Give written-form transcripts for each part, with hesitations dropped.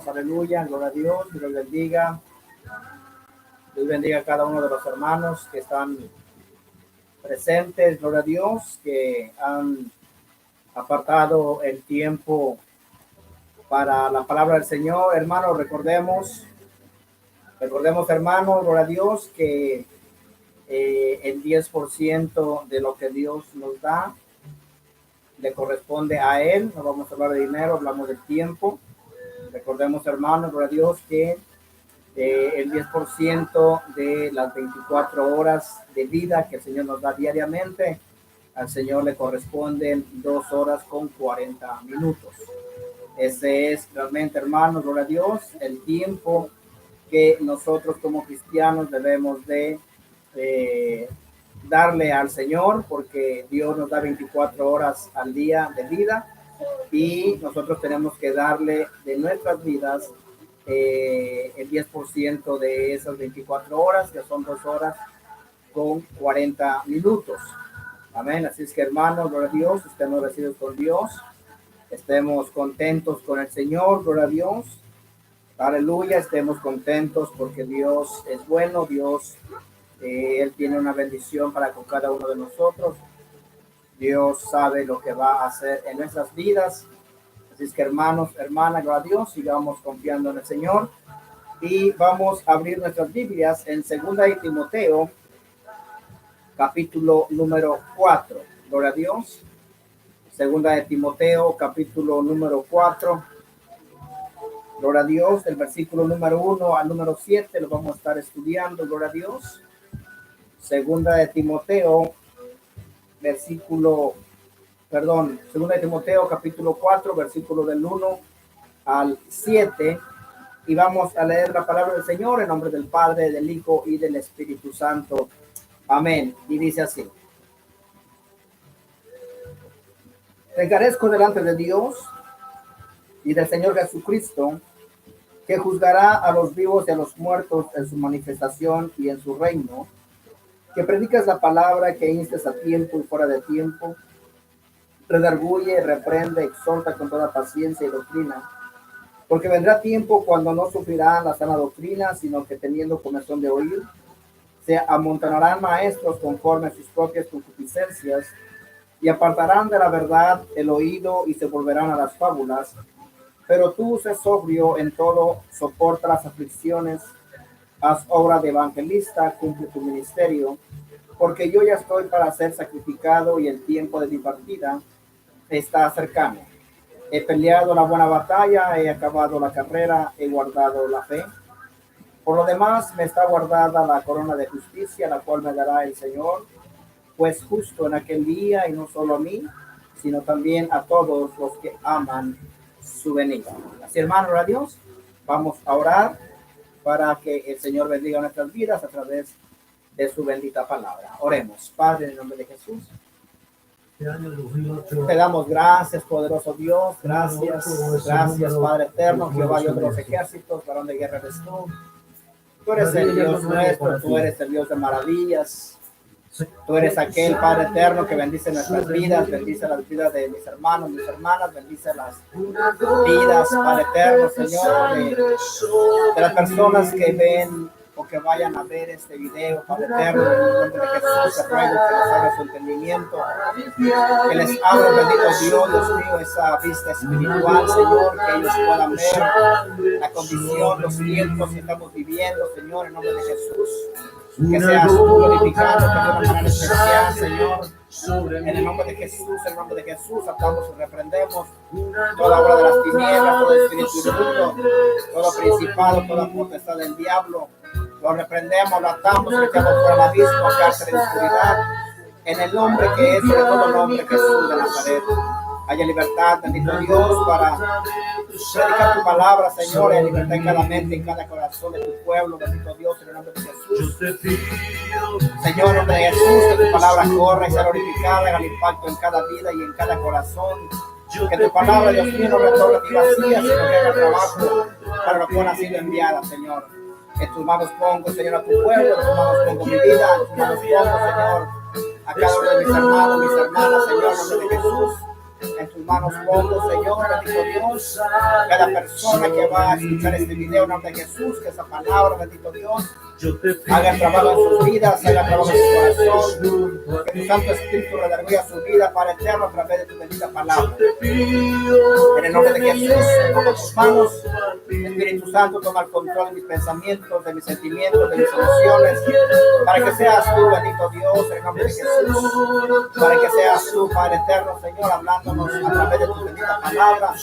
Aleluya, gloria a Dios, Dios bendiga. Dios bendiga a cada uno de los hermanos que están presentes, gloria a Dios, que han apartado el tiempo para la palabra del Señor. Hermanos, recordemos, hermanos, gloria a Dios, que el 10% de lo que Dios nos da le corresponde a Él. No vamos a hablar de dinero, hablamos de tiempo. Recordemos, hermanos, gloria a Dios, que el 10% de las 24 horas de vida que el Señor nos da diariamente, al Señor le corresponden 2 horas con 40 minutos. Ese es realmente, hermanos, gloria a Dios, el tiempo que nosotros como cristianos debemos de darle al Señor, porque Dios nos da 24 horas al día de vida y nosotros tenemos que darle de nuestras vidas el 10% de esas 24 horas, que son 2 horas con 40 minutos. Amén. Así es que, hermanos, gloria a Dios, estemos agradecidos con Dios, estemos contentos con el Señor, gloria a Dios. Aleluya, estemos contentos porque Dios es bueno, Dios, Él tiene una bendición para con cada uno de nosotros. Dios sabe lo que va a hacer en nuestras vidas. Así es que, hermanos, hermanas, gloria a Dios, sigamos confiando en el Señor y vamos a abrir nuestras Biblias en 2 de Timoteo, capítulo número 4. Gloria a Dios. 2 de Timoteo, capítulo número 4. Gloria a Dios, del versículo número 1 al número 7 lo vamos a estar estudiando. Gloria a Dios. 2 de Timoteo, 2 de Timoteo capítulo 4, versículo del 1 al 7, y vamos a leer la palabra del Señor en nombre del Padre, del Hijo y del Espíritu Santo. Amén. Y dice así: te encarezco delante de Dios y del Señor Jesucristo, que juzgará a los vivos y a los muertos en su manifestación y en su reino, que predicas la palabra, que instes a tiempo y fuera de tiempo, redarguye, reprende, exhorta con toda paciencia y doctrina, porque vendrá tiempo cuando no sufrirán la sana doctrina, sino que teniendo comezón de oír, se amontonarán maestros conforme a sus propias concupiscencias, y apartarán de la verdad el oído y se volverán a las fábulas. Pero tú sé sobrio en todo, soporta las aflicciones, haz obra de evangelista, cumple tu ministerio, porque yo ya estoy para ser sacrificado y el tiempo de mi partida está cercano. He peleado la buena batalla, he acabado la carrera, he guardado la fe. Por lo demás, me está guardada la corona de justicia, la cual me dará el Señor, pues justo en aquel día, y no solo a mí, sino también a todos los que aman su venida. Así, hermanos, a Dios, vamos a orar para que el Señor bendiga nuestras vidas a través de su bendita palabra. Oremos. Padre, en el nombre de Jesús, te damos gracias, poderoso Dios. Gracias, Padre eterno, Jehová, Dios de los ejércitos, varón de guerra eres tú. Tú eres el Dios nuestro, tú eres el Dios de maravillas. Tú eres aquel Padre eterno que bendice nuestras vidas, bendice las vidas de mis hermanos, mis hermanas, bendice las vidas, Padre eterno, Señor, de las personas que ven o que vayan a ver este video, Padre eterno, en el nombre de Jesús, te ruego que les abra su entendimiento, que les abra, bendito Dios mío, esa vista espiritual, Señor, que ellos puedan ver la condición, los tiempos que estamos viviendo, Señor, en nombre de Jesús. Que seas tú glorificado, que de una manera especial, Señor. En el nombre de Jesús, atamos y reprendemos toda obra de las tinieblas, todo espíritu inmundo, todo principado, toda potestad del diablo. Lo reprendemos, lo atamos y lo echamos por el abismo, cárcel de oscuridad. En el nombre que es sobre todo nombre, Jesús de Nazaret. Haya libertad, bendito Dios, para predicar tu palabra, Señor, en libertad en cada mente, en cada corazón de tu pueblo, bendito Dios, en el nombre de Jesús. Señor, en nombre de Jesús, que tu palabra corra y sea glorificada, haga el impacto en cada vida y en cada corazón. Que tu palabra, Dios mío, no retorne a ti vacía, sino que haga trabajo para lo cual ha sido enviada, Señor. En tus manos pongo, Señor, a tu pueblo, en tus manos pongo mi vida, en tus manos pongo, Señor, a cada uno de mis hermanos, mis hermanas, Señor, en nombre de Jesús. En tus manos pongo, Señor, bendito Dios, cada persona que va a escuchar este video en nombre de Jesús, que esa palabra, bendito Dios, haga el trabajo en sus vidas, haga el trabajo en su corazón, que tu Santo Espíritu redarguya su vida para eterno a través de tu bendita palabra. En el nombre de Jesús, pongo tus manos, Espíritu Santo, toma el control de mis pensamientos, de mis sentimientos, de mis emociones, para que seas tú, bendito Dios, en el nombre de Jesús, para que seas tú, Padre eterno, Señor, hablándonos a través de tu bendita palabra,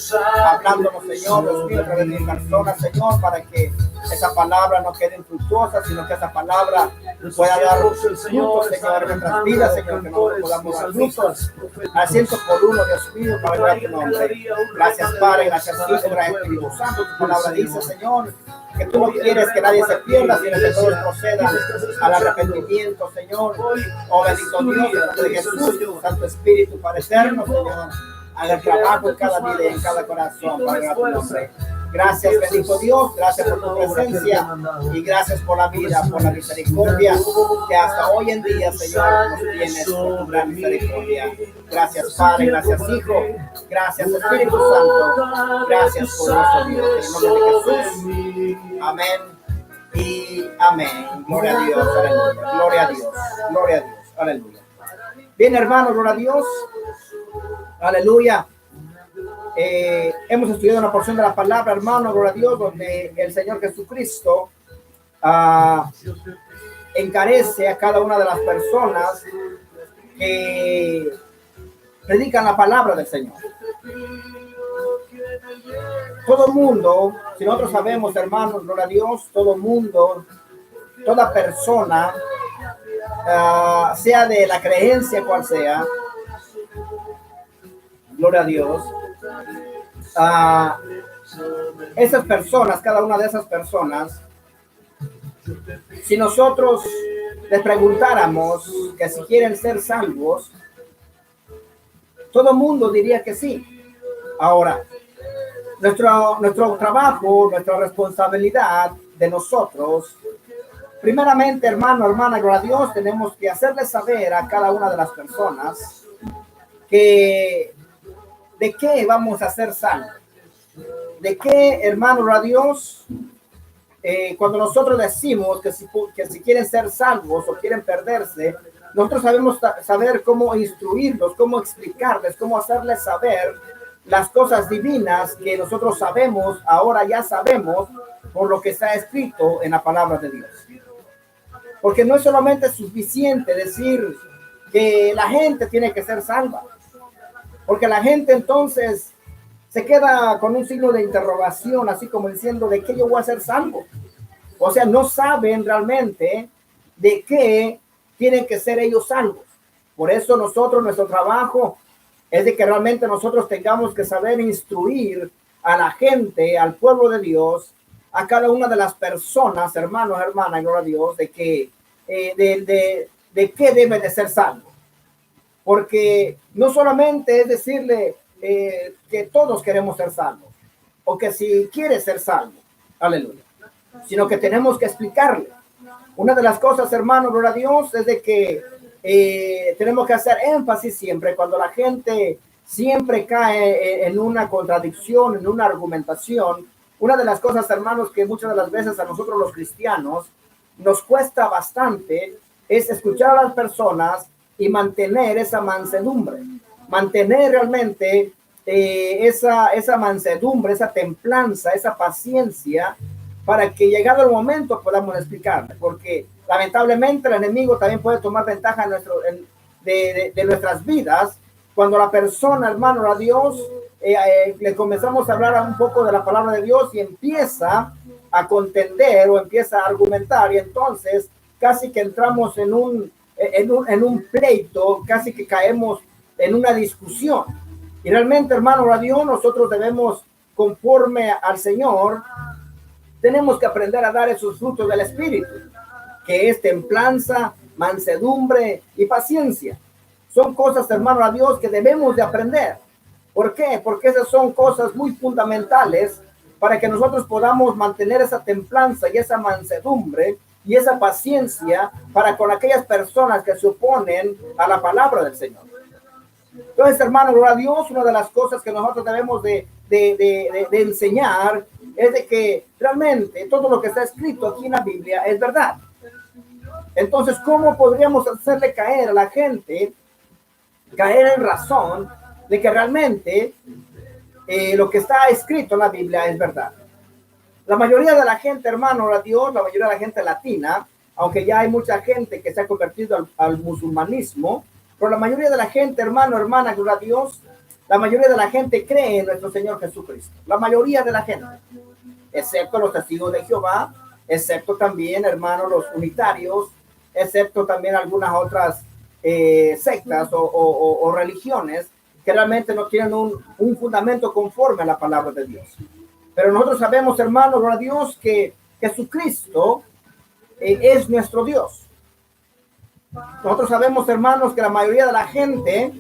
hablándonos, Señor, Dios mío, a través de mi persona, Señor, para que esa palabra no quede infructuosa, sino que esa palabra pueda dar frutos, Señor, en nuestras vidas, Señor, que nosotros podamos dar frutos al 100%, Dios mío, para gloria a tu nombre. Gracias, Padre, gracias, Hijo, gracias, Espíritu Santo. Tu palabra dice, Señor, que tú no quieres que nadie se pierda, sino que todos procedan al arrepentimiento, Señor. Oh, bendito Dios, en nombre de Jesús, tu Santo Espíritu, Padre eterno, Señor, haga el trabajo en cada vida y en cada corazón, para gloria a tu nombre. Gracias, bendito Dios, gracias por tu presencia y gracias por la vida, por la misericordia que hasta hoy en día, Señor, nos tienes por tu gran misericordia. Gracias, Padre, gracias, Hijo, gracias, Espíritu Santo, gracias por nuestro Dios. En el nombre de Jesús, amén y amén. Gloria a Dios, aleluya, gloria a Dios, gloria a Dios, aleluya. Bien, hermanos, gloria a Dios, aleluya. Hemos estudiado una porción de la palabra, hermano, gloria a Dios, donde el Señor Jesucristo encarece a cada una de las personas que predican la palabra del Señor. Todo mundo, si nosotros sabemos, hermanos, gloria a Dios, todo mundo, toda persona, sea de la creencia cual sea, gloria a Dios, esas personas, cada una de esas personas, si nosotros les preguntáramos que si quieren ser salvos, todo el mundo diría que sí. Ahora, nuestro trabajo, nuestra responsabilidad de nosotros, primeramente, hermano, hermana, gloria a Dios, tenemos que hacerles saber a cada una de las personas que ¿de qué vamos a ser salvos? ¿De qué, hermano, a Dios? Cuando nosotros decimos que si quieren ser salvos o quieren perderse, nosotros sabemos saber cómo instruirlos, cómo explicarles, cómo hacerles saber las cosas divinas que nosotros sabemos, ahora ya sabemos, por lo que está escrito en la palabra de Dios. Porque no es solamente suficiente decir que la gente tiene que ser salva. Porque la gente entonces se queda con un signo de interrogación, así como diciendo, ¿de qué yo voy a ser salvo? O sea, no saben realmente de qué tienen que ser ellos salvos. Por eso nosotros, nuestro trabajo es de que realmente nosotros tengamos que saber instruir a la gente, al pueblo de Dios, a cada una de las personas, hermanos, hermanas, gloria a Dios, de que de qué deben de ser salvos. Porque no solamente es decirle que todos queremos ser salvos, o que si quieres ser salvo, aleluya, sino que tenemos que explicarle. Una de las cosas, hermano, gloria a Dios, es de que tenemos que hacer énfasis siempre cuando la gente siempre cae en una contradicción, en una argumentación. Una de las cosas, hermanos, que muchas de las veces a nosotros los cristianos nos cuesta bastante es escuchar a las personas y mantener esa mansedumbre, mantener realmente esa mansedumbre, esa templanza, esa paciencia, para que llegado el momento podamos explicarle, porque lamentablemente el enemigo también puede tomar ventaja de nuestras vidas, cuando la persona, hermano, a Dios, le comenzamos a hablar un poco de la palabra de Dios y empieza a contender o empieza a argumentar, y entonces casi que entramos en un pleito, casi que caemos en una discusión. Y realmente, hermano, a Dios, nosotros debemos, conforme al Señor, tenemos que aprender a dar esos frutos del Espíritu, que es templanza, mansedumbre y paciencia. Son cosas, hermano, a Dios, que debemos de aprender. ¿Por qué? Porque esas son cosas muy fundamentales para que nosotros podamos mantener esa templanza y esa mansedumbre y esa paciencia para con aquellas personas que se oponen a la palabra del Señor. Entonces, hermano, gloria a Dios, una de las cosas que nosotros debemos de enseñar es de que realmente todo lo que está escrito aquí en la Biblia es verdad. Entonces, ¿cómo podríamos hacerle caer a la gente, caer en razón de que realmente lo que está escrito en la Biblia es verdad? La mayoría de la gente, hermano, a Dios, la mayoría de la gente latina, aunque ya hay mucha gente que se ha convertido al musulmanismo, pero la mayoría de la gente, hermano, hermana, gloria a Dios, la mayoría de la gente cree en nuestro Señor Jesucristo. La mayoría de la gente, excepto los testigos de Jehová, excepto también, hermano, los unitarios, excepto también algunas otras sectas o religiones que realmente no tienen un fundamento conforme a la palabra de Dios. Pero nosotros sabemos, hermano, gloria a Dios, que Jesucristo es nuestro Dios. Nosotros sabemos, hermanos, que la mayoría de la gente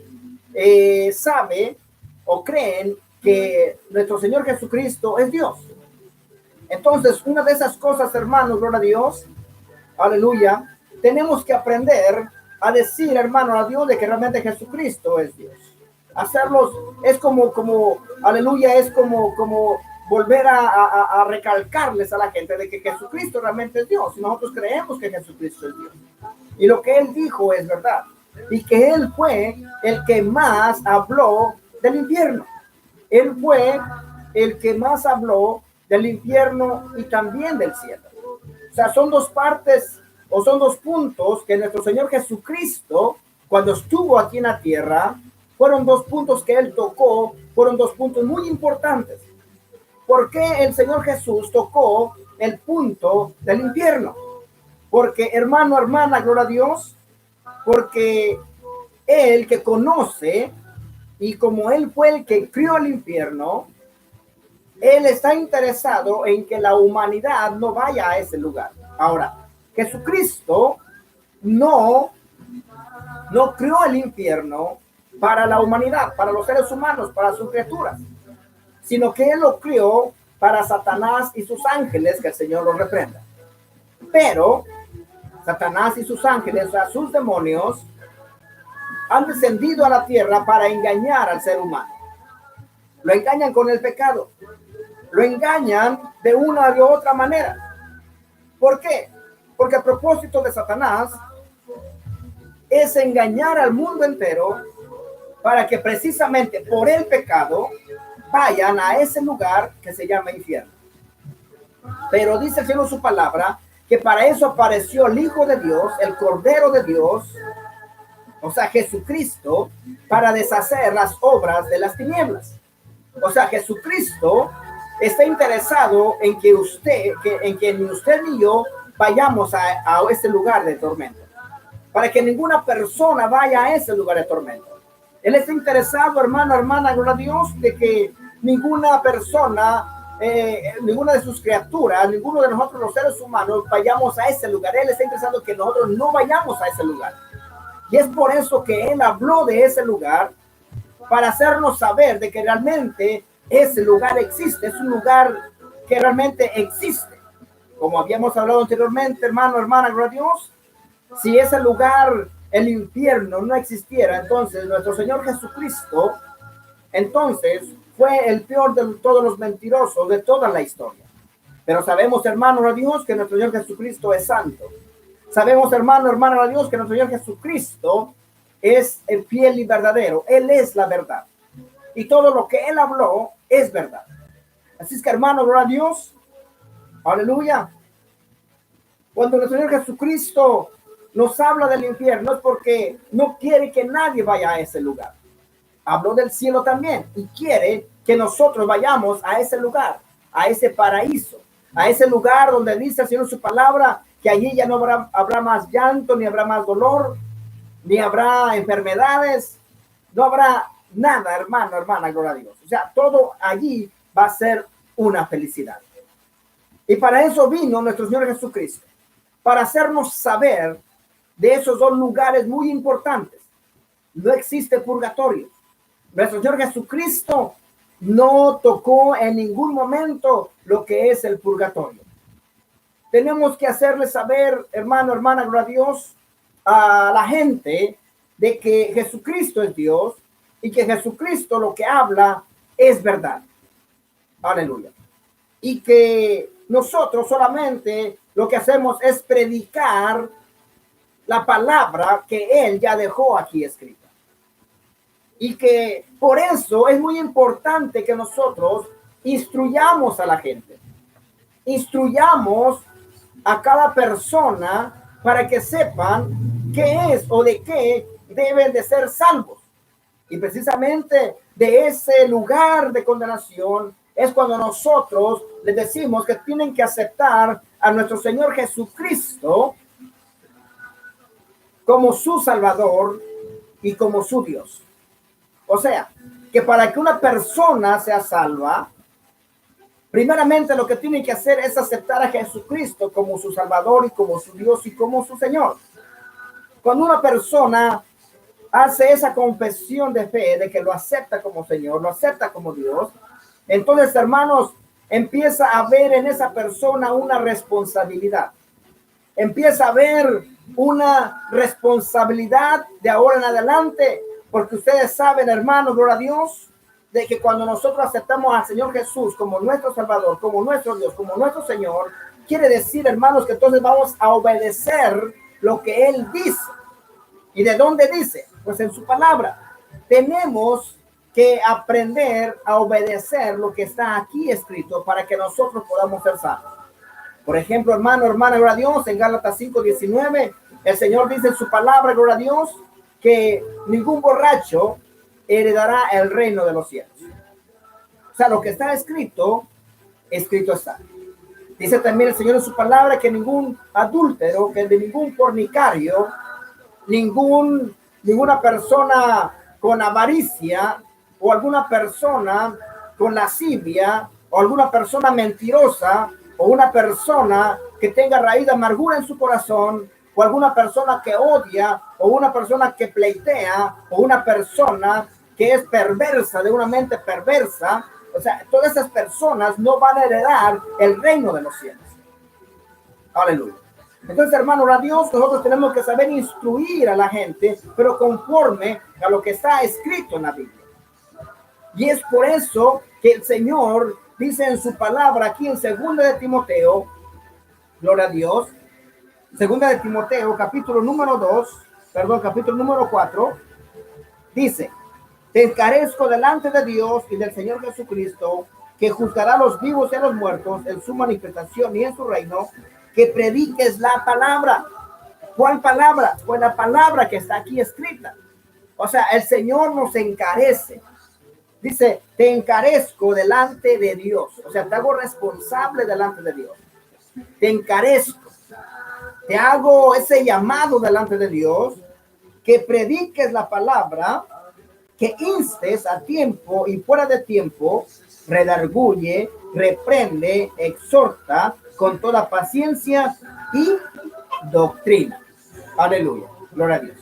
sabe o creen que nuestro Señor Jesucristo es Dios. Entonces, una de esas cosas, hermanos, gloria a Dios, aleluya, tenemos que aprender a decir, hermano, a Dios de que realmente Jesucristo es Dios. Hacerlos es como aleluya, es como volver a recalcarles a la gente de que Jesucristo realmente es Dios. Y nosotros creemos que Jesucristo es Dios. Y lo que Él dijo es verdad. Y que Él fue el que más habló del infierno. Él fue el que más habló del infierno y también del cielo. O sea, son dos partes o son dos puntos que nuestro Señor Jesucristo, cuando estuvo aquí en la tierra, fueron dos puntos que Él tocó, fueron dos puntos muy importantes. ¿Por qué el Señor Jesús tocó el punto del infierno? Porque, hermano, hermana, gloria a Dios, porque Él que conoce y como Él fue el que crió el infierno, Él está interesado en que la humanidad no vaya a ese lugar. Ahora, Jesucristo no crió el infierno para la humanidad, para los seres humanos, para sus criaturas, sino que Él lo crió para Satanás y sus ángeles, que el Señor los reprenda. Pero Satanás y sus ángeles, o sea, sus demonios, han descendido a la tierra para engañar al ser humano. Lo engañan con el pecado. Lo engañan de una u otra manera. ¿Por qué? Porque el propósito de Satanás es engañar al mundo entero para que precisamente por el pecado vayan a ese lugar que se llama infierno. Pero dice el Señor en su palabra que para eso apareció el Hijo de Dios, el Cordero de Dios, o sea, Jesucristo, para deshacer las obras de las tinieblas. O sea, Jesucristo está interesado en que ni usted ni yo vayamos a ese lugar de tormento, para que ninguna persona vaya a ese lugar de tormento. Él está interesado, hermano, hermana, gloria a Dios, de que ninguna persona, ninguna de sus criaturas, ninguno de nosotros los seres humanos vayamos a ese lugar. Él está interesado en que nosotros no vayamos a ese lugar. Y es por eso que Él habló de ese lugar, para hacernos saber de que realmente ese lugar existe, es un lugar que realmente existe. Como habíamos hablado anteriormente, hermano, hermana, gloria a Dios, si ese lugar, el infierno, no existiera, entonces nuestro Señor Jesucristo, entonces fue el peor de todos los mentirosos de toda la historia. Pero sabemos, hermano, gloria a Dios, que nuestro Señor Jesucristo es santo. Sabemos, hermano, hermana, gloria a Dios, que nuestro Señor Jesucristo es el fiel y verdadero. Él es la verdad. Y todo lo que Él habló es verdad. Así es que, hermano, gloria a Dios. Aleluya. Cuando el Señor Jesucristo nos habla del infierno es porque no quiere que nadie vaya a ese lugar. Habló del cielo también y quiere que nosotros vayamos a ese lugar, a ese paraíso, a ese lugar donde dice el Señor su palabra que allí ya no habrá más llanto, ni habrá más dolor, ni habrá enfermedades, no habrá nada, hermano, hermana, gloria a Dios. O sea, todo allí va a ser una felicidad. Y para eso vino nuestro Señor Jesucristo, para hacernos saber de esos dos lugares muy importantes. No existe purgatorio. Nuestro Señor Jesucristo no tocó en ningún momento lo que es el purgatorio. Tenemos que hacerle saber, hermano, hermana, gloria a Dios, a la gente de que Jesucristo es Dios, y que Jesucristo lo que habla es verdad. Aleluya. Y que nosotros solamente lo que hacemos es predicar la palabra que Él ya dejó aquí escrita. Y que por eso es muy importante que nosotros instruyamos a la gente. Instruyamos a cada persona para que sepan qué es o de qué deben de ser salvos. Y precisamente de ese lugar de condenación es cuando nosotros les decimos que tienen que aceptar a nuestro Señor Jesucristo como su Salvador y como su Dios. O sea, que para que una persona sea salva, primeramente lo que tiene que hacer es aceptar a Jesucristo como su Salvador y como su Dios y como su Señor. Cuando una persona hace esa confesión de fe de que lo acepta como Señor, lo acepta como Dios, entonces, hermanos, empieza a ver en esa persona una responsabilidad. Empieza a ver una responsabilidad de ahora en adelante, porque ustedes saben, hermanos, gloria a Dios, de que cuando nosotros aceptamos al Señor Jesús como nuestro Salvador, como nuestro Dios, como nuestro Señor, quiere decir, hermanos, que entonces vamos a obedecer lo que Él dice. ¿Y de dónde dice? Pues en su palabra. Tenemos que aprender a obedecer lo que está aquí escrito para que nosotros podamos ser salvos. Por ejemplo, hermano, hermana, gloria a Dios, en Gálatas 5:19, el Señor dice en su palabra, gloria a Dios, que ningún borracho heredará el reino de los cielos. O sea, lo que está escrito, escrito está. Dice también el Señor en su palabra que ningún adúltero, que de ningún fornicario, ninguna persona con avaricia o alguna persona con lascivia o alguna persona mentirosa o una persona que tenga raíz de amargura en su corazón o alguna persona que odia o una persona que pleitea o una persona que es perversa, de una mente perversa, o sea, todas esas personas no van a heredar el reino de los cielos. Aleluya. Entonces, hermano, a Dios, nosotros tenemos que saber instruir a la gente, pero conforme a lo que está escrito en la Biblia. Y es por eso que el Señor dice en su palabra aquí en 2 de Timoteo, gloria a Dios, 2 de Timoteo, capítulo número 4, dice, te encarezco delante de Dios y del Señor Jesucristo, que juzgará a los vivos y a los muertos en su manifestación y en su reino, que prediques la palabra. ¿Cuál palabra? Pues la palabra que está aquí escrita. O sea, el Señor nos encarece. Dice, te encarezco delante de Dios. O sea, te hago responsable delante de Dios. Te encarezco. Te hago ese llamado delante de Dios, que prediques la palabra, que instes a tiempo y fuera de tiempo, redarguye, reprende, exhorta con toda paciencia y doctrina. Aleluya. Gloria a Dios.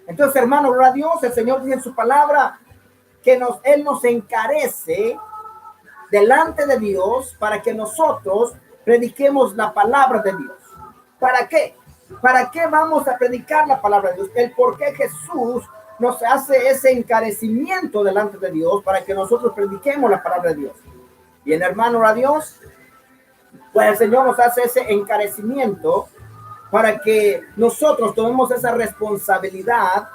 Entonces, hermano, gloria a Dios, el Señor dice en su palabra que Él nos encarece delante de Dios para que nosotros prediquemos la palabra de Dios. ¿Para qué? ¿Para qué vamos a predicar la palabra de Dios? El por qué Jesús nos hace ese encarecimiento delante de Dios para que nosotros prediquemos la palabra de Dios. Bien, hermano, a Dios, pues el Señor nos hace ese encarecimiento para que nosotros tomemos esa responsabilidad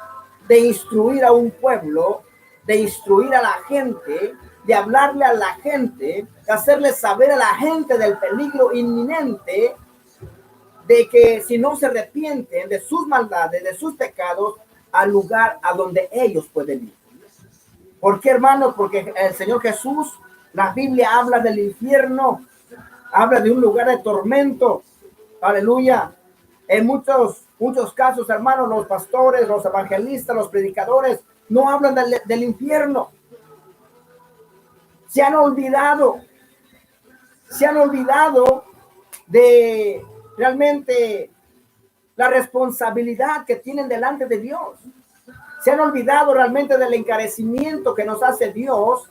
de instruir a un pueblo, de instruir a la gente, de hablarle a la gente, de hacerle saber a la gente del peligro inminente, de que si no se arrepienten de sus maldades, de sus pecados, al lugar a donde ellos pueden ir. ¿Por qué, hermanos? Porque el Señor Jesús, la Biblia habla del infierno, habla de un lugar de tormento. Aleluya. En muchos casos, hermanos, los pastores, los evangelistas, los predicadores no hablan del infierno. Se han olvidado de realmente la responsabilidad que tienen delante de Dios. Se han olvidado realmente del encarecimiento que nos hace Dios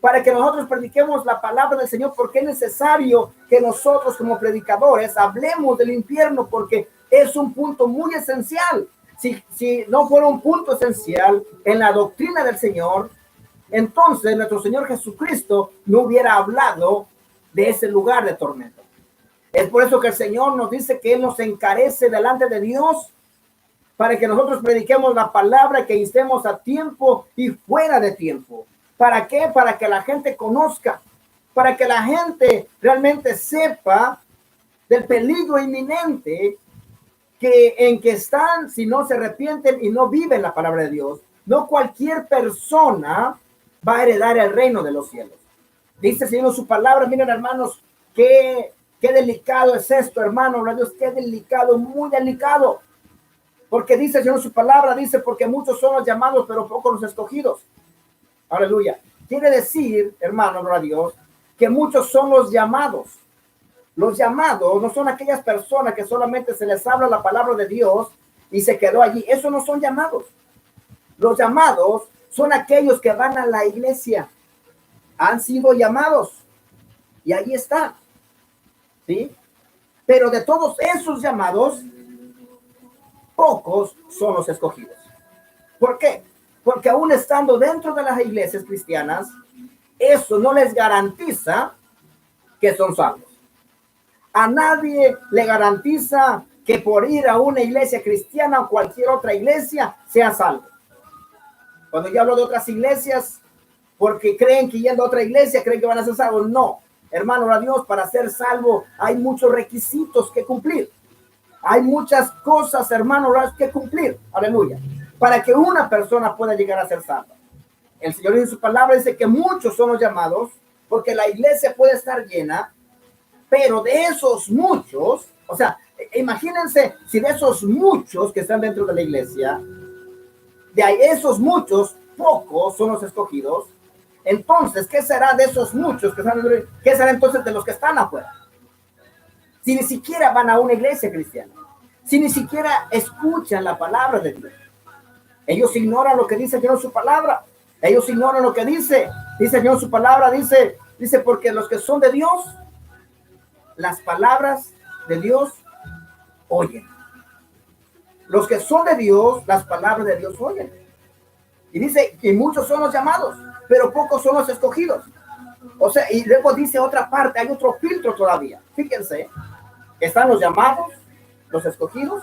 para que nosotros prediquemos la palabra del Señor, porque es necesario que nosotros como predicadores hablemos del infierno, porque es un punto muy esencial. Si no fuera un punto esencial en la doctrina del Señor, entonces nuestro Señor Jesucristo no hubiera hablado de ese lugar de tormento. Es por eso que el Señor nos dice que Él nos encarece delante de Dios para que nosotros prediquemos la palabra, que instemos a tiempo y fuera de tiempo. ¿Para qué? Para que la gente conozca, para que la gente realmente sepa del peligro inminente en que están si no se arrepienten y no viven la palabra de Dios. No cualquier persona va a heredar el reino de los cielos. Dice el Señor en su palabra, miren hermanos, qué delicado es esto, hermano, Dios, qué delicado, muy delicado. Porque dice el Señor en su palabra, dice, porque muchos son los llamados, pero pocos los escogidos. Aleluya. Quiere decir, hermano, gloria a Dios, que muchos son los llamados. Los llamados no son aquellas personas que solamente se les habla la palabra de Dios y se quedó allí. Esos no son llamados. Los llamados son aquellos que van a la iglesia. Han sido llamados. Y ahí está. ¿Sí? Pero de todos esos llamados, pocos son los escogidos. ¿Por qué? Porque aún estando dentro de las iglesias cristianas, eso no les garantiza que son salvos. A nadie le garantiza que por ir a una iglesia cristiana o cualquier otra iglesia sea salvo. Cuando yo hablo de otras iglesias, porque creen que yendo a otra iglesia creen que van a ser salvos. No, hermano, a Dios, para ser salvo hay muchos requisitos que cumplir. Hay muchas cosas, hermano, que cumplir. Aleluya. Para que una persona pueda llegar a ser salva. El Señor en su palabra dice que muchos son los llamados, porque la iglesia puede estar llena, pero de esos muchos, o sea, imagínense si de esos muchos que están dentro de la iglesia, de ahí esos muchos, pocos son los escogidos. Entonces, ¿qué será de esos muchos que están dentro de, qué será entonces de los que están afuera? Si ni siquiera van a una iglesia cristiana, si ni siquiera escuchan la palabra de Dios, ellos ignoran lo que dice Dios en su palabra, ellos ignoran lo que dice Dios en su palabra, dice porque los que son de Dios, las palabras de Dios oyen. Los que son de Dios, las palabras de Dios oyen. Y dice que muchos son los llamados, pero pocos son los escogidos. O sea, y luego dice otra parte, hay otro filtro todavía. Fíjense, están los llamados, los escogidos,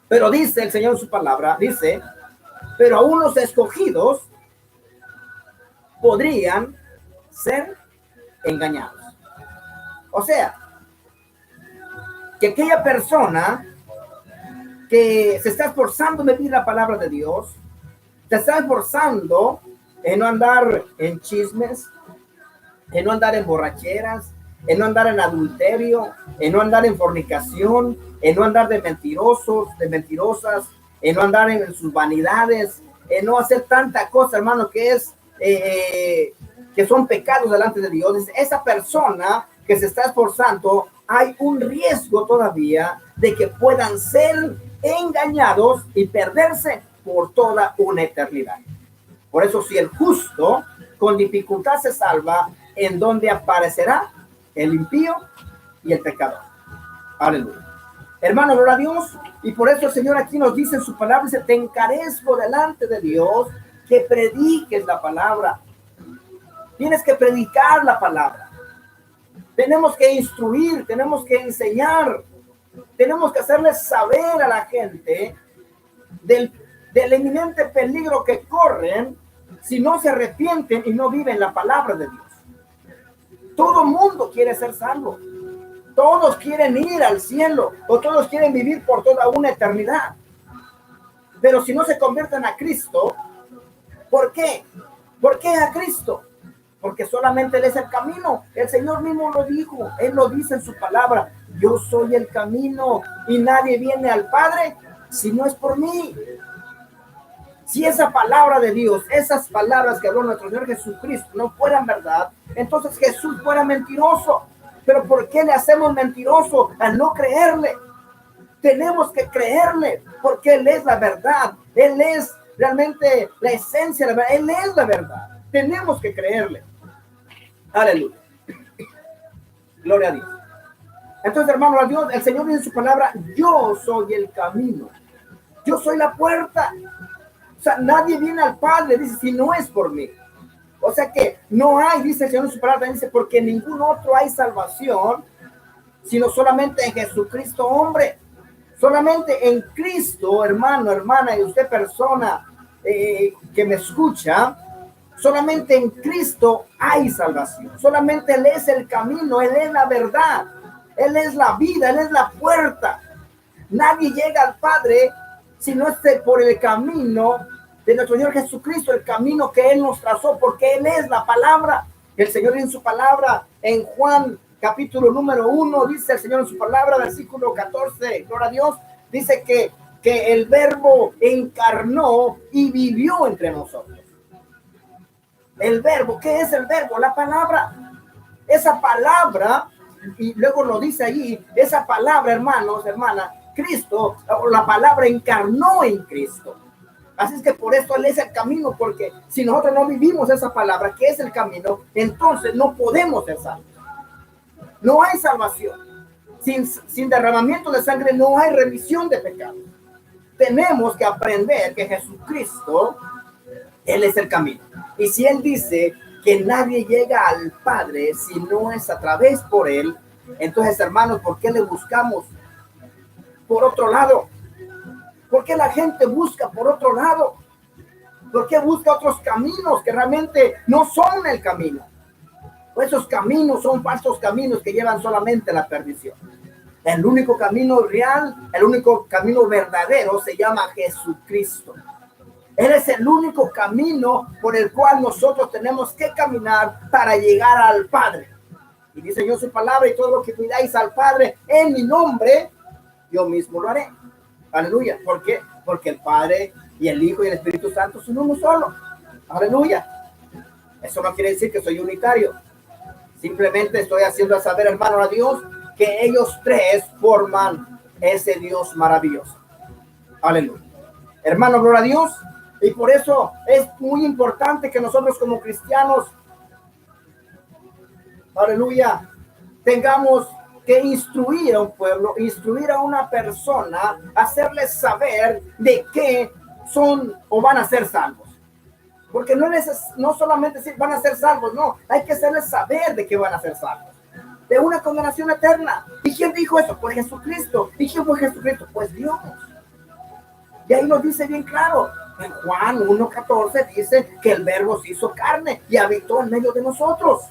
pero dice el Señor en su palabra, dice, pero aún los escogidos podrían ser engañados. O sea, que aquella persona que se está esforzando en vivir la palabra de Dios, se está esforzando en no andar en chismes, en no andar en borracheras, en no andar en adulterio, en no andar en fornicación, en no andar de mentirosos, de mentirosas, en no andar en sus vanidades, en no hacer tanta cosa, hermano, que es que son pecados delante de Dios. Esa persona que se está esforzando, hay un riesgo todavía de que puedan ser engañados y perderse por toda una eternidad. Por eso, si el justo con dificultad se salva, ¿en dónde aparecerá el impío y el pecador? Aleluya. Hermano, gloria a Dios. Y por eso el Señor aquí nos dice en su palabra, dice, te encarezco delante de Dios que prediques la palabra. Tienes que predicar la palabra. Tenemos que instruir, tenemos que enseñar, tenemos que hacerles saber a la gente del inminente peligro que corren si no se arrepienten y no viven la palabra de Dios. Todo mundo quiere ser salvo. Todos quieren ir al cielo o todos quieren vivir por toda una eternidad. Pero si no se convierten a Cristo, ¿por qué? ¿Por qué a Cristo? Porque solamente Él es el camino. El Señor mismo lo dijo. Él lo dice en su palabra. Yo soy el camino y nadie viene al Padre si no es por mí. Si esa palabra de Dios, esas palabras que habló nuestro Señor Jesucristo no fueran verdad, entonces Jesús fuera mentiroso. Pero ¿por qué le hacemos mentiroso al no creerle? Tenemos que creerle porque Él es la verdad. Él es realmente la esencia de la verdad. Él es la verdad. Tenemos que creerle. Aleluya. Gloria a Dios. Entonces, hermano, a Dios, el Señor dice en su palabra, yo soy el camino. Yo soy la puerta. O sea, nadie viene al Padre, dice, si no es por mí. O sea que no hay, dice el Señor en su palabra, dice, porque en ningún otro hay salvación, sino solamente en Jesucristo, hombre. Solamente en Cristo, hermano, hermana, y usted persona que me escucha, solamente en Cristo hay salvación. Solamente Él es el camino, Él es la verdad, Él es la vida, Él es la puerta. Nadie llega al Padre si no es por el camino de nuestro Señor Jesucristo, el camino que Él nos trazó, porque Él es la palabra. El Señor en su palabra, en Juan capítulo número 1, dice el Señor en su palabra, versículo 14, gloria a Dios, dice que el verbo encarnó y vivió entre nosotros. El verbo, ¿qué es el verbo? La palabra. Esa palabra, y luego lo dice allí, esa palabra, hermanos, hermanas, Cristo, la palabra encarnó en Cristo. Así es que por eso Él es el camino, porque si nosotros no vivimos esa palabra, que es el camino, entonces no podemos ser salvos. No hay salvación. Sin derramamiento de sangre no hay remisión de pecados. Tenemos que aprender que Jesucristo, Él es el camino. Y si Él dice que nadie llega al Padre si no es a través por Él, entonces, hermanos, ¿por qué le buscamos por otro lado? ¿Por qué la gente busca por otro lado? ¿Por qué busca otros caminos que realmente no son el camino? Pues esos caminos son falsos caminos que llevan solamente a la perdición. El único camino real, el único camino verdadero se llama Jesucristo. Él es el único camino por el cual nosotros tenemos que caminar para llegar al Padre. Y dice Dios su palabra, y todo lo que pidáis al Padre en mi nombre, yo mismo lo haré. Aleluya. ¿Por qué? Porque el Padre y el Hijo y el Espíritu Santo son uno solo. Aleluya. Eso no quiere decir que soy unitario. Simplemente estoy haciendo saber, hermano, a Dios que ellos tres forman ese Dios maravilloso. Aleluya. Hermano, gloria a Dios. Y por eso es muy importante que nosotros como cristianos, aleluya, tengamos que instruir a un pueblo, instruir a una persona, hacerles saber de qué son o van a ser salvos. Porque no solamente decir van a ser salvos, no, hay que hacerles saber de qué van a ser salvos. De una condenación eterna. ¿Y quién dijo eso? Pues Jesucristo. ¿Y quién fue Jesucristo? Pues Dios. Y ahí nos dice bien claro. En Juan 1:14 dice que el verbo se hizo carne y habitó en medio de nosotros.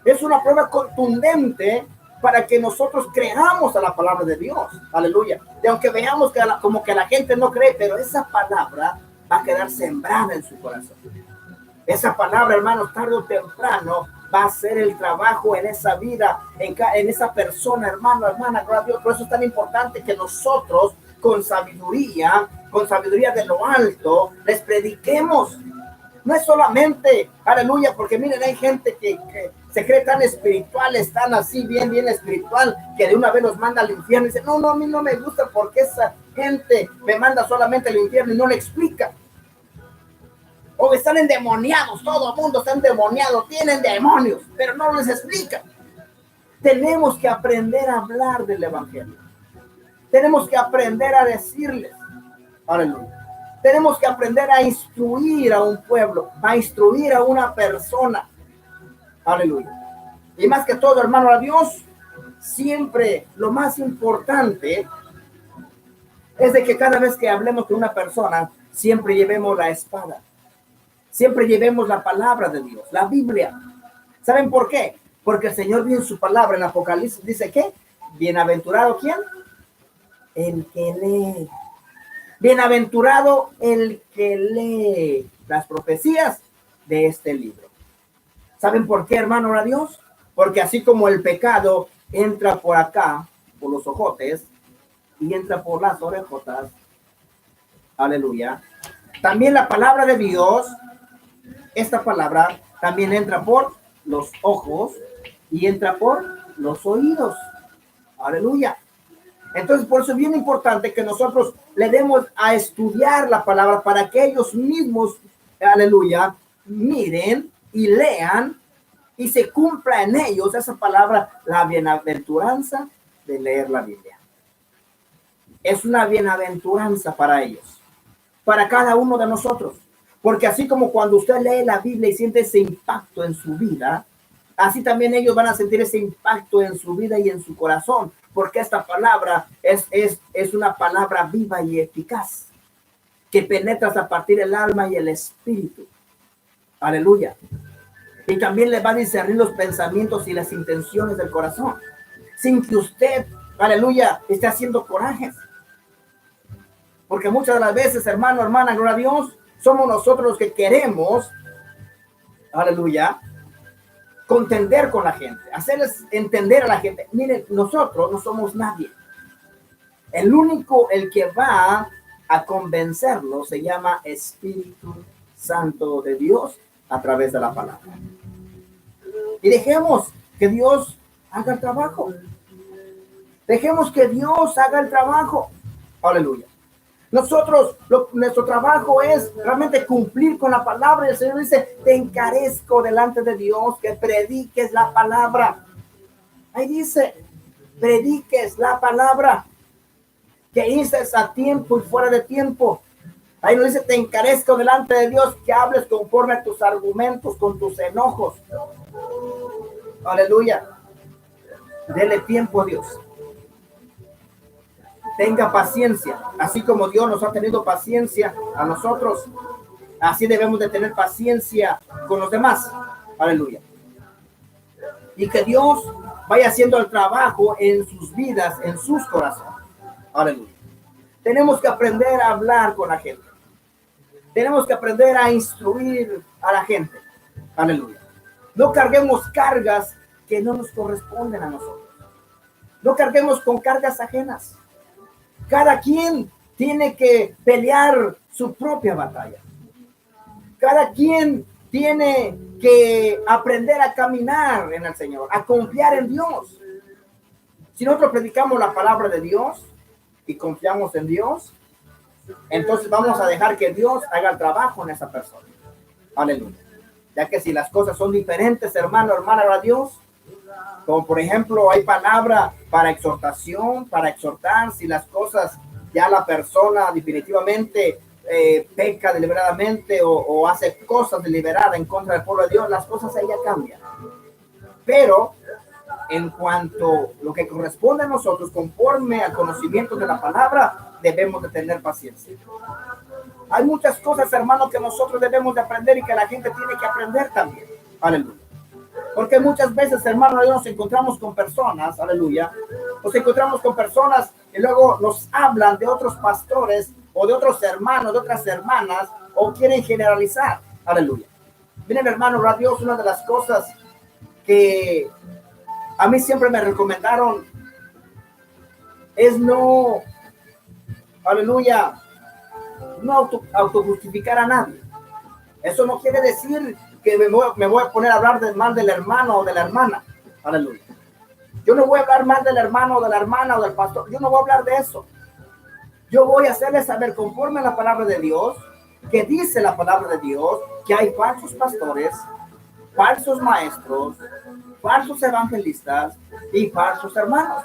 Es una prueba contundente para que nosotros creamos a la palabra de Dios. Aleluya. Y aunque veamos que como que la gente no cree, pero esa palabra va a quedar sembrada en su corazón. Esa palabra, hermanos, tarde o temprano va a hacer el trabajo en esa vida, en esa persona, hermano, hermana, gloria a Dios. Por eso es tan importante que nosotros con sabiduría de lo alto, les prediquemos. No es solamente, aleluya, porque miren, hay gente que se cree tan espiritual, están así bien espiritual, que de una vez los manda al infierno y dice, no, a mí no me gusta porque esa gente me manda solamente al infierno y no le explica. O están endemoniados, todo el mundo está endemoniado, tienen demonios, pero no les explica. Tenemos que aprender a hablar del evangelio. Tenemos que aprender a decirles, aleluya. Tenemos que aprender a instruir a un pueblo, a instruir a una persona. Aleluya. Y más que todo, hermano, a Dios, siempre lo más importante es de que cada vez que hablemos con una persona, siempre llevemos la espada. Siempre llevemos la palabra de Dios, la Biblia. ¿Saben por qué? Porque el Señor dice en su palabra en Apocalipsis, dice ¿qué? Bienaventurado, ¿quién? El que lee. Bienaventurado el que lee las profecías de este libro. ¿Saben por qué, hermano, a Dios? Porque así como el pecado entra por acá, por los ojotes, y entra por las orejotas, aleluya, también la palabra de Dios, esta palabra también entra por los ojos y entra por los oídos. Aleluya. Entonces, por eso es bien importante que nosotros le demos a estudiar la palabra para que ellos mismos, aleluya, miren y lean y se cumpla en ellos esa palabra, la bienaventuranza de leer la Biblia. es una bienaventuranza para ellos, para cada uno de nosotros. Porque así como cuando usted lee la Biblia y siente ese impacto en su vida, así también ellos van a sentir ese impacto en su vida y en su corazón, porque esta palabra es una palabra viva y eficaz, que penetra hasta partir el alma y el espíritu. Aleluya. Y también le va a discernir los pensamientos y las intenciones del corazón, sin que usted, aleluya, esté haciendo corajes. Porque muchas de las veces, hermano, hermana, gloria a Dios, somos nosotros los que queremos, aleluya, contender con la gente, hacerles entender a la gente, miren, nosotros no somos nadie. El único, el que va a convencerlo se llama Espíritu Santo de Dios a través de la palabra. Y dejemos que Dios haga el trabajo. Dejemos que Dios haga el trabajo. Aleluya. Nosotros, nuestro trabajo es realmente cumplir con la palabra. El Señor dice, te encarezco delante de Dios que prediques la palabra. Ahí dice, prediques la palabra, que instes a tiempo y fuera de tiempo. Ahí nos dice, te encarezco delante de Dios que hables conforme a tus argumentos, con tus enojos. Aleluya. Dele tiempo a Dios. Tenga paciencia, así como Dios nos ha tenido paciencia a nosotros, así debemos de tener paciencia con los demás. Aleluya. Y que Dios vaya haciendo el trabajo en sus vidas, en sus corazones. Aleluya. Tenemos que aprender a hablar con la gente. Tenemos que aprender a instruir a la gente. Aleluya. No carguemos cargas que no nos corresponden a nosotros. No carguemos con cargas ajenas. Cada quien tiene que pelear su propia batalla. Cada quien tiene que aprender a caminar en el Señor, a confiar en Dios. Si nosotros predicamos la palabra de Dios y confiamos en Dios, entonces vamos a dejar que Dios haga el trabajo en esa persona. Aleluya. Ya que si las cosas son diferentes, hermano, hermana, a Dios, como por ejemplo hay palabra para exhortación, para exhortar, si las cosas ya la persona definitivamente peca deliberadamente o hace cosas deliberadas en contra del pueblo de Dios, las cosas ahí ya cambian. Pero en cuanto a lo que corresponde a nosotros, conforme al conocimiento de la palabra, debemos de tener paciencia. Hay muchas cosas, hermanos, que nosotros debemos de aprender y que la gente tiene que aprender también. Aleluya. Porque muchas veces, hermanos, nos encontramos con personas, aleluya, nos encontramos con personas y luego nos hablan de otros pastores o de otros hermanos, de otras hermanas, o quieren generalizar, aleluya. Miren, hermano, a Dios, una de las cosas que a mí siempre me recomendaron es no, aleluya, no autojustificar a nadie. Eso no quiere decir que me voy a poner a hablar mal del hermano o de la hermana. Aleluya. Yo no voy a hablar mal del hermano o de la hermana o del pastor. Yo no voy a hablar de eso. Yo voy a hacerles saber conforme a la palabra de Dios, que dice la palabra de Dios, que hay falsos pastores, falsos maestros, falsos evangelistas y falsos hermanos.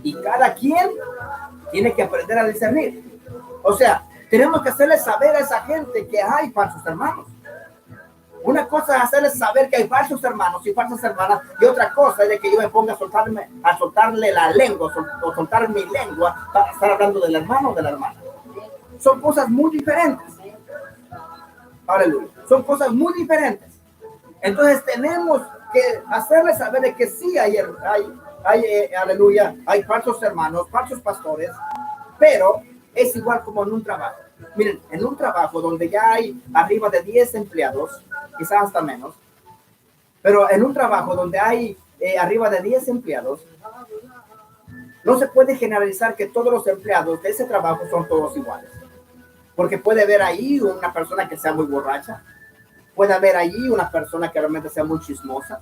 Y cada quien tiene que aprender a discernir. O sea, tenemos que hacerles saber a esa gente que hay falsos hermanos. Una cosa es hacerles saber que hay falsos hermanos y falsas hermanas, y otra cosa es de que yo me ponga a soltarle la lengua o soltar mi lengua para estar hablando del hermano o de la hermana. Son cosas muy diferentes. Aleluya. Son cosas muy diferentes. Entonces tenemos que hacerles saber de que sí hay aleluya, hay falsos hermanos, falsos pastores, pero es igual como en un trabajo. Miren, en un trabajo donde ya hay arriba de 10 empleados, quizás hasta menos, pero en un trabajo donde hay arriba de 10 empleados, no se puede generalizar que todos los empleados de ese trabajo son todos iguales. Porque puede haber ahí una persona que sea muy borracha, puede haber ahí una persona que realmente sea muy chismosa,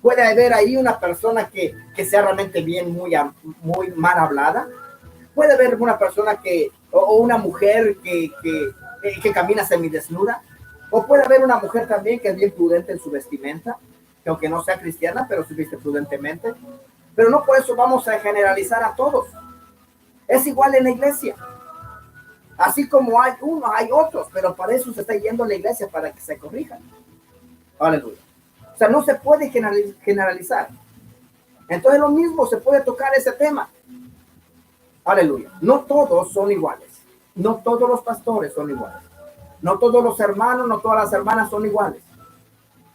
puede haber ahí una persona que sea realmente muy mal hablada, puede haber una persona o una mujer que camina semidesnuda, o puede haber una mujer también que es bien prudente en su vestimenta, que aunque no sea cristiana, pero se viste prudentemente. Pero no por eso vamos a generalizar a todos. Es igual en la iglesia. Así como hay unos, hay otros, pero para eso se está yendo a la iglesia, para que se corrijan. Aleluya. O sea, no se puede generalizar. Entonces lo mismo se puede tocar ese tema. Aleluya. No todos son iguales. No todos los pastores son iguales. No todos los hermanos, no todas las hermanas son iguales.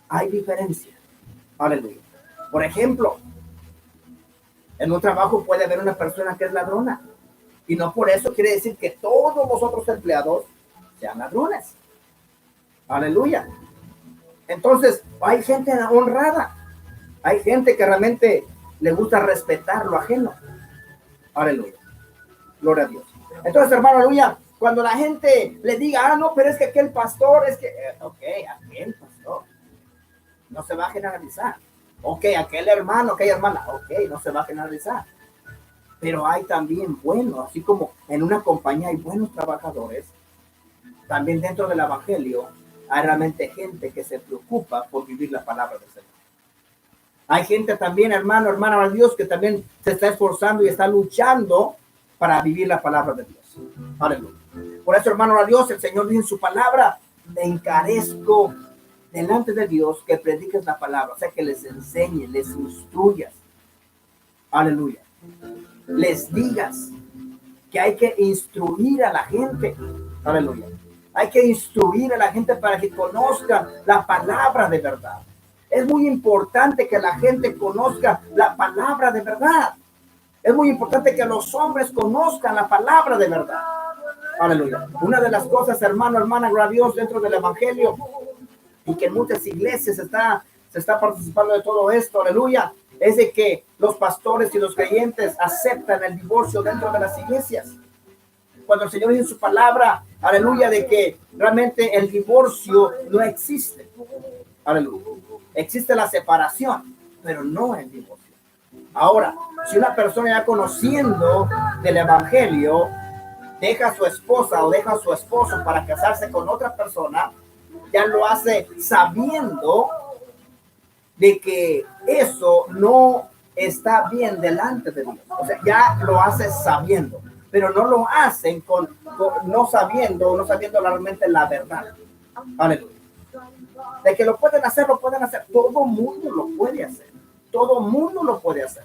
Hay diferencia. Aleluya. Por ejemplo, en un trabajo puede haber una persona que es ladrona. Y no por eso quiere decir que todos los otros empleados sean ladrones. Aleluya. Entonces, hay gente honrada. Hay gente que realmente le gusta respetar lo ajeno. Aleluya. Gloria a Dios. Entonces, hermano, aleluya, cuando la gente le diga, no, pero es que aquel pastor, es que, ok, aquel pastor. No se va a generalizar. Ok, aquel hermano, aquella hermana, ok, no se va a generalizar. Pero hay también buenos, así como en una compañía hay buenos trabajadores, también dentro del evangelio hay realmente gente que se preocupa por vivir la palabra del Señor. Hay gente también, hermano, hermana de Dios, que también se está esforzando y está luchando para vivir la palabra de Dios. Aleluya. Por eso, hermano de Dios, el Señor dice en su palabra, te encarezco delante de Dios que prediques la palabra, o sea, que les enseñes, les instruyas. Aleluya. Les digas que hay que instruir a la gente. Aleluya. Hay que instruir a la gente para que conozca la palabra de verdad. Es muy importante que la gente conozca la palabra de verdad. Es muy importante que los hombres conozcan la palabra de verdad. Aleluya. Una de las cosas, hermano, hermana, gloria a Dios, dentro del evangelio, y que en muchas iglesias se está participando de todo esto, aleluya, es de que los pastores y los creyentes aceptan el divorcio dentro de las iglesias. Cuando el Señor dice en su palabra, aleluya, de que realmente el divorcio no existe. Aleluya. Existe la separación, pero no el divorcio. Ahora, si una persona ya conociendo del evangelio deja a su esposa o deja a su esposo para casarse con otra persona, ya lo hace sabiendo de que eso no está bien delante de Dios. O sea, ya lo hace sabiendo, pero no lo hacen no sabiendo realmente la verdad. Aleluya. De que lo pueden hacer, lo pueden hacer. Todo mundo lo puede hacer. Todo mundo lo puede hacer.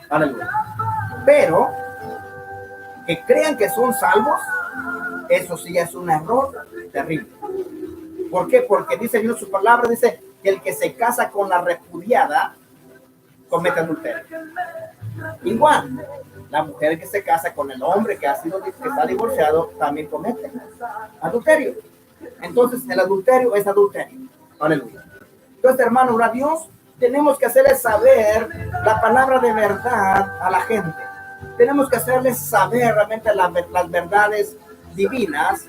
Aleluya. Pero que crean que son salvos, eso sí ya es un error terrible. ¿Por qué? Porque dice Dios su palabra, dice que el que se casa con la repudiada comete adulterio. Igual, la mujer que se casa con el hombre que está divorciado también comete adulterio. Entonces, el adulterio es adulterio. Aleluya. Entonces, hermano, a Dios, tenemos que hacerles saber la palabra de verdad a la gente. Tenemos que hacerles saber realmente las verdades divinas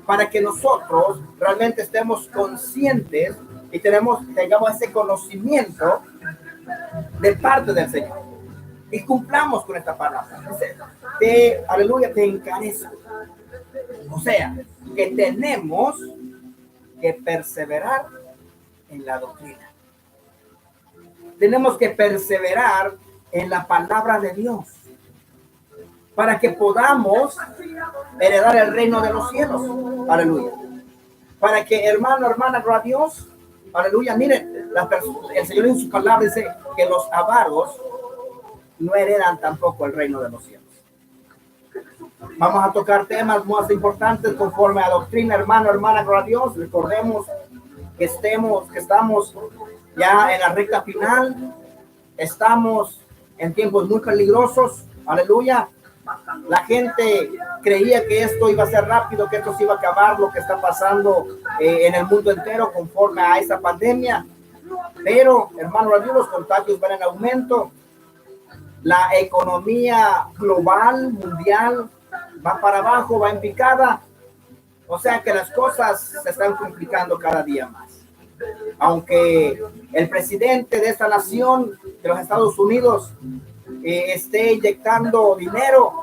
para que nosotros realmente estemos conscientes y tengamos ese conocimiento de parte del Señor y cumplamos con esta palabra. Aleluya, te encarezco. O sea, que tenemos que perseverar en la doctrina. Tenemos que perseverar en la palabra de Dios para que podamos heredar el reino de los cielos. Aleluya. Para que, hermano, hermana, gloria a Dios. Aleluya. Miren, el Señor en su palabra dice que los avaros no heredan tampoco el reino de los cielos. Vamos a tocar temas más importantes conforme a doctrina, hermano, hermana, gloria a Dios. Recordemos que estamos ya en la recta final. Estamos en tiempos muy peligrosos. Aleluya. La gente creía que esto iba a ser rápido, que esto se iba a acabar, lo que está pasando en el mundo entero conforme a esta pandemia. Pero, hermano, los contagios van en aumento. La economía global, mundial, va para abajo, va en picada. O sea que las cosas se están complicando cada día más. Aunque el presidente de esta nación, de los Estados Unidos, esté inyectando dinero,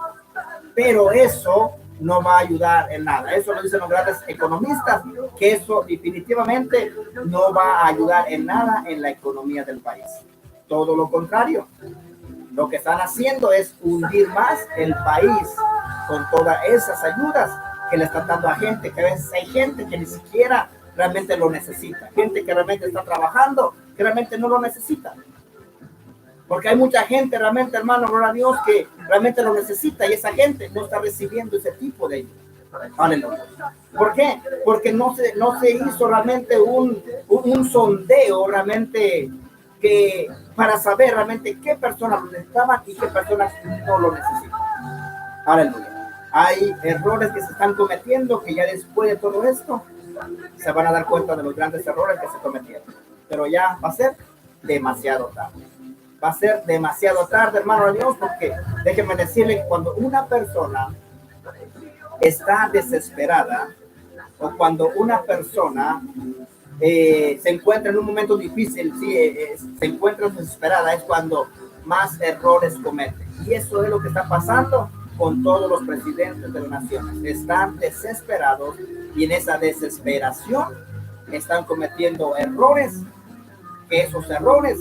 pero eso no va a ayudar en nada. Eso lo dicen los grandes economistas, que eso definitivamente no va a ayudar en nada en la economía del país. Todo lo contrario. Lo que están haciendo es hundir más el país con todas esas ayudas que le están dando a gente, que a veces hay gente que ni siquiera realmente lo necesita, gente que realmente está trabajando, que realmente no lo necesita. Porque hay mucha gente realmente, hermano, gloria a Dios, que realmente lo necesita y esa gente no está recibiendo ese tipo de ayuda. Aleluya. ¿Por qué? Porque no se hizo realmente un sondeo realmente que para saber realmente qué personas lo necesitaban y qué personas no lo necesitan. Aleluya. Hay errores que se están cometiendo que ya después de todo esto se van a dar cuenta de los grandes errores que se cometieron. Pero ya va a ser demasiado tarde. Va a ser demasiado tarde, hermano de Dios, porque déjenme decirle que cuando una persona está desesperada o cuando una persona se encuentra en un momento difícil, se encuentra desesperada, es cuando más errores comete. Y eso es lo que está pasando con todos los presidentes de las naciones. Están desesperados y en esa desesperación están cometiendo errores, que esos errores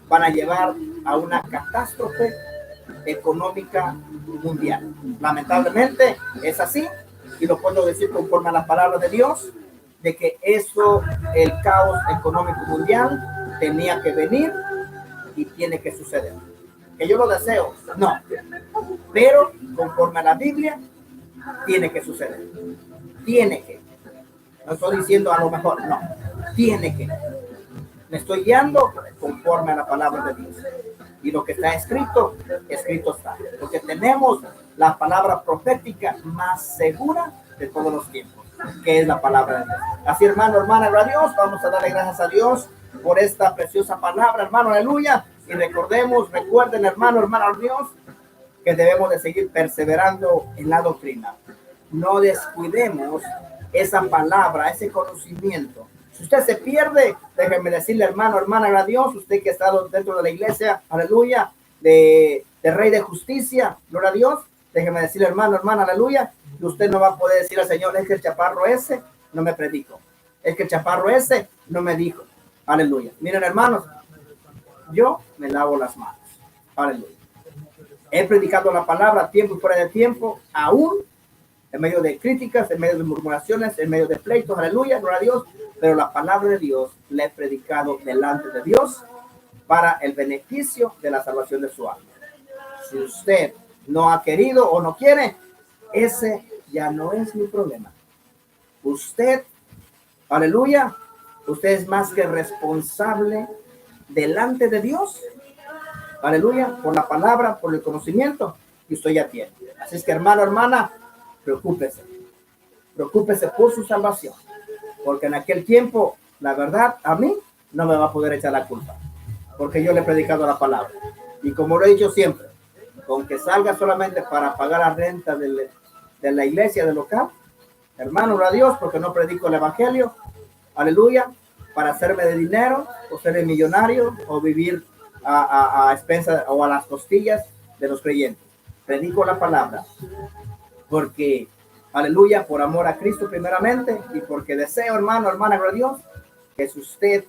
van a llevar a una catástrofe económica mundial. Lamentablemente es así, y lo puedo decir conforme a la palabra de Dios, de que eso, el caos económico mundial, tenía que venir y tiene que suceder. ¿Que yo lo deseo? No. Pero conforme a la Biblia, tiene que suceder. Tiene que. No estoy diciendo a lo mejor, no. Tiene que. Me estoy guiando conforme a la palabra de Dios. Y lo que está escrito, escrito está. Porque tenemos la palabra profética más segura de todos los tiempos, que es la palabra de Dios. Así, hermano, hermana, gloria a Dios, vamos a darle gracias a Dios por esta preciosa palabra, hermano, aleluya. Y recuerden, hermano, hermana, Dios, que debemos de seguir perseverando en la doctrina. No descuidemos esa palabra, ese conocimiento. Si usted se pierde, déjeme decirle, hermano, hermana, gloria a Dios, usted que ha estado dentro de la iglesia, aleluya, de Rey de Justicia, gloria a Dios, déjeme decirle, hermano, hermana, aleluya, que usted no va a poder decir al Señor, es que el chaparro ese no me predicó, es que el chaparro ese no me dijo, aleluya. Miren, hermanos, yo me lavo las manos, aleluya. He predicado la palabra a tiempo y fuera de tiempo, aún en medio de críticas, en medio de murmuraciones, en medio de pleitos, aleluya, gloria a Dios, pero la palabra de Dios la he predicado delante de Dios para el beneficio de la salvación de su alma. Si usted no ha querido o no quiere, ese ya no es mi problema. Usted, aleluya, usted es más que responsable delante de Dios, aleluya, por la palabra, por el conocimiento que usted ya tiene. Así es que, hermano, hermana, preocúpese por su salvación, porque en aquel tiempo, la verdad, a mí no me va a poder echar la culpa, porque yo le he predicado la palabra. Y como lo he dicho siempre, con que salga solamente para pagar la renta de la iglesia, del local, hermano, gloria a Dios, porque no predico el evangelio, aleluya, para hacerme de dinero, o ser millonario, o vivir a expensas o a las costillas de los creyentes. Predico la palabra, porque, aleluya, por amor a Cristo primeramente, y porque deseo, hermano, hermana, gloria a Dios, que si usted,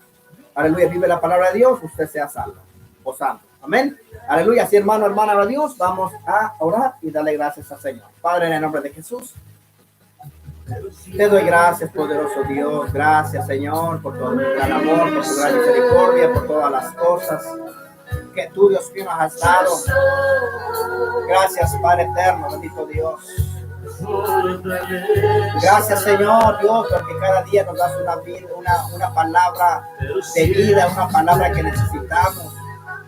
aleluya, vive la palabra de Dios, usted sea salvo o santo. Amén. Aleluya. Así, hermano, hermana, gloria a Dios, vamos a orar y darle gracias al Señor. Padre, en el nombre de Jesús, te doy gracias, poderoso Dios. Gracias, Señor, por tu gran amor, por tu gran misericordia, por todas las cosas que tú, Dios mío, nos has dado. Gracias, Padre eterno, bendito Dios. Gracias, Señor Dios, porque cada día nos das una palabra de vida, una palabra que necesitamos,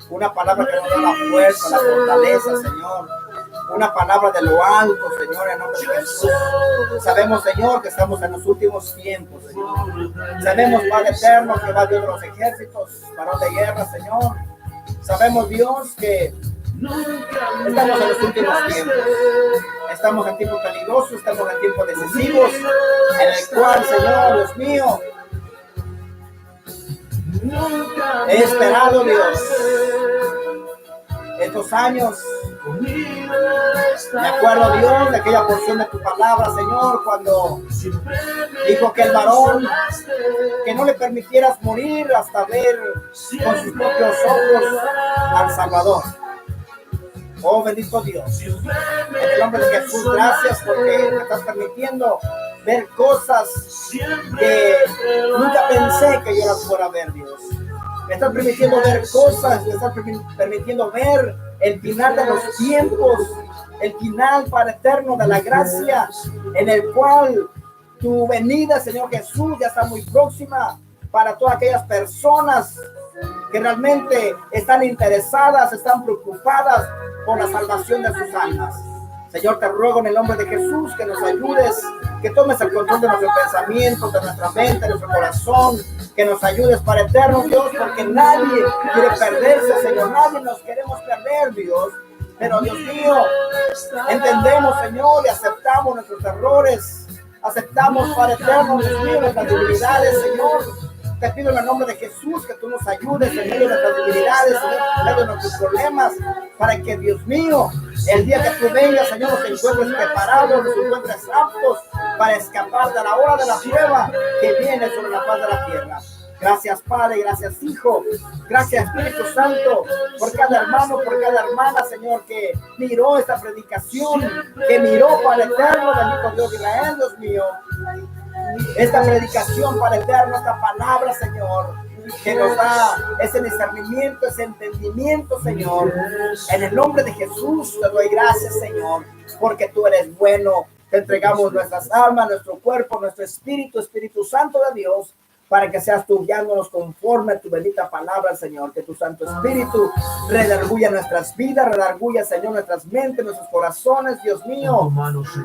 una palabra que nos da la fuerza, la fortaleza, Señor, una palabra de lo alto, Señor, en nombre de Jesús. Sabemos, Señor, que estamos en los últimos tiempos, Señor. Sabemos, Padre eterno, que va Dios de los ejércitos, varón de guerra, Señor. Sabemos, Dios, que estamos en los últimos tiempos. Estamos en tiempos peligrosos, estamos en tiempos decisivos, en el cual, Señor, Dios mío, he esperado, Dios, estos años. Me acuerdo, Dios, de aquella porción de tu palabra, Señor, cuando dijo que el varón, que no le permitieras morir hasta ver con sus propios ojos al Salvador. Oh, bendito Dios. En el nombre de Jesús, gracias porque me estás permitiendo ver cosas que nunca pensé que yo las fuera a ver, Dios. Me estás permitiendo ver cosas, me estás permitiendo ver el final de los tiempos, el final, Padre eterno, de la gracia, en el cual tu venida, Señor Jesús, ya está muy próxima para todas aquellas personas que realmente están interesadas, están preocupadas por la salvación de sus almas. Señor, te ruego en el nombre de Jesús que nos ayudes, que tomes el control de nuestros pensamientos, de nuestra mente, de nuestro corazón, que nos ayudes, para eterno Dios, porque nadie quiere perderse, Señor, nadie nos queremos perder, Dios. Pero Dios mío, entendemos, Señor, y aceptamos nuestros errores, aceptamos, Padre eterno, Dios mío, nuestras debilidades, Señor. Te pido en el nombre de Jesús que tú nos ayudes en medio de nuestras debilidades, en medio de nuestros problemas, para que, Dios mío, el día que tú vengas, Señor, nos encuentres preparados, nos encuentres aptos para escapar de la hora de la prueba que viene sobre la faz de la tierra. Gracias, Padre, gracias, Hijo, gracias, Espíritu Santo, por cada hermano, por cada hermana, Señor, que miró esta predicación, que miró, Padre eterno, bendito Dios de Israel, Dios mío, esta predicación, Padre eterno, esta palabra, Señor, que nos da ese discernimiento, ese entendimiento, Señor. En el nombre de Jesús te doy gracias, Señor, porque tú eres bueno. Te entregamos nuestras almas, nuestro cuerpo, nuestro espíritu, Espíritu Santo de Dios, para que seas tú guiándonos conforme a tu bendita palabra, Señor. Que tu Santo Espíritu redarguya nuestras vidas, redarguya, Señor, nuestras mentes, nuestros corazones, Dios mío,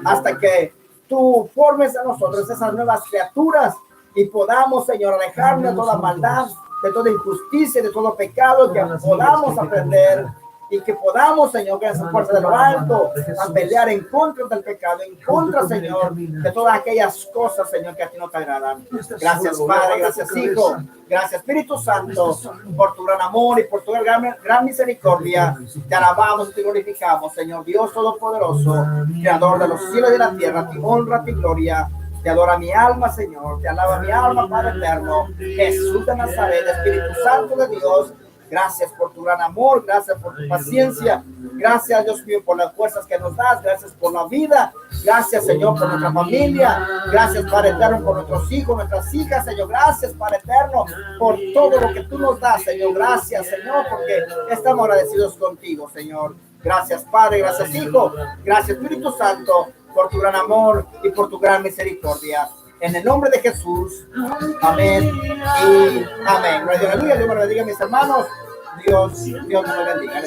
hasta que tú formes a nosotros esas nuevas criaturas y podamos, Señor, alejarnos de toda maldad, de toda injusticia, de todo pecado, que podamos aprender y que podamos, Señor, gracias a fuerza de lo alto, a pelear en contra del pecado, en contra, Señor, de todas aquellas cosas, Señor, que a ti no te agradan. Gracias, Padre, gracias, Hijo, gracias, Espíritu Santo, por tu gran amor y por tu gran misericordia. Te alabamos y te glorificamos, Señor Dios Todopoderoso, Creador de los cielos y de la tierra. Te honra, te gloria. Te adora mi alma, Señor, te alaba mi alma, Padre eterno, Jesús de Nazaret, Espíritu Santo de Dios. Gracias por tu gran amor, gracias por tu paciencia, gracias, Dios mío, por las fuerzas que nos das, gracias por la vida, gracias, Señor, por nuestra familia, gracias, Padre eterno, por nuestros hijos, nuestras hijas, Señor, gracias, Padre eterno, por todo lo que tú nos das, Señor, gracias, Señor, porque estamos agradecidos contigo, Señor. Gracias, Padre, gracias, Hijo, gracias, Espíritu Santo, por tu gran amor y por tu gran misericordia. En el nombre de Jesús, amén y amén. Aleluya, Dios me bendiga, mis hermanos. Dios me bendiga.